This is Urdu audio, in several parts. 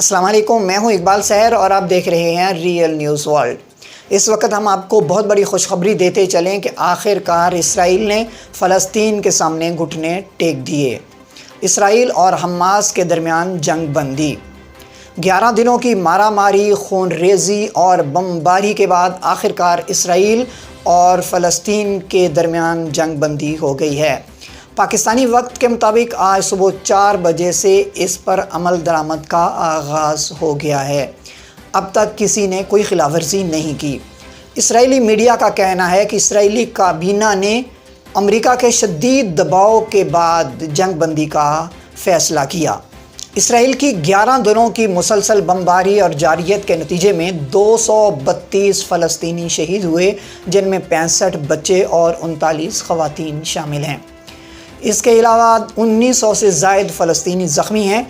السلام علیکم، میں ہوں اقبال سحر اور آپ دیکھ رہے ہیں ریئل نیوز ورلڈ۔ اس وقت ہم آپ کو بہت بڑی خوشخبری دیتے چلیں کہ آخر کار اسرائیل نے فلسطین کے سامنے گھٹنے ٹیک دیے۔ اسرائیل اور حماس کے درمیان جنگ بندی 11 دنوں کی مارا ماری، خون ریزی اور بمباری کے بعد آخر کار اسرائیل اور فلسطین کے درمیان جنگ بندی ہو گئی ہے۔ پاکستانی وقت کے مطابق آج صبح 4 بجے سے اس پر عمل درآمد کا آغاز ہو گیا ہے۔ اب تک کسی نے کوئی خلاف ورزی نہیں کی۔ اسرائیلی میڈیا کا کہنا ہے کہ اسرائیلی کابینہ نے امریکہ کے شدید دباؤ کے بعد جنگ بندی کا فیصلہ کیا۔ اسرائیل کی 11 دنوں کی مسلسل بمباری اور جارحیت کے نتیجے میں 232 فلسطینی شہید ہوئے، جن میں 65 بچے اور 39 خواتین شامل ہیں۔ اس کے علاوہ 1900 سے زائد فلسطینی زخمی ہیں۔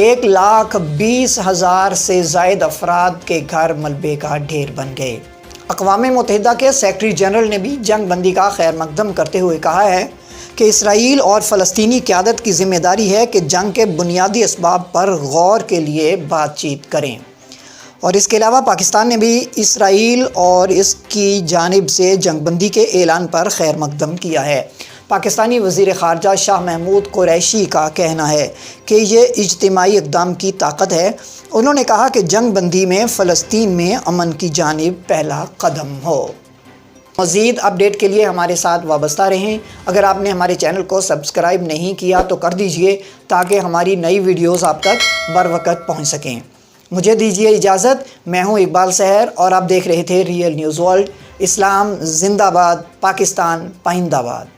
1,20,000 سے زائد افراد کے گھر ملبے کا ڈھیر بن گئے۔ اقوام متحدہ کے سیکرٹری جنرل نے بھی جنگ بندی کا خیر مقدم کرتے ہوئے کہا ہے کہ اسرائیل اور فلسطینی قیادت کی ذمہ داری ہے کہ جنگ کے بنیادی اسباب پر غور کے لیے بات چیت کریں۔ اور اس کے علاوہ پاکستان نے بھی اسرائیل اور اس کی جانب سے جنگ بندی کے اعلان پر خیر مقدم کیا ہے۔ پاکستانی وزیر خارجہ شاہ محمود قریشی کا کہنا ہے کہ یہ اجتماعی اقدام کی طاقت ہے۔ انہوں نے کہا کہ جنگ بندی میں فلسطین میں امن کی جانب پہلا قدم ہو۔ مزید اپڈیٹ کے لیے ہمارے ساتھ وابستہ رہیں۔ اگر آپ نے ہمارے چینل کو سبسکرائب نہیں کیا تو کر دیجئے تاکہ ہماری نئی ویڈیوز آپ تک بروقت پہنچ سکیں۔ مجھے دیجئے اجازت، میں ہوں اقبال سحر اور آپ دیکھ رہے تھے ریئل نیوز ورلڈ۔ اسلام زندہ باد، پاکستان پائندہ باد۔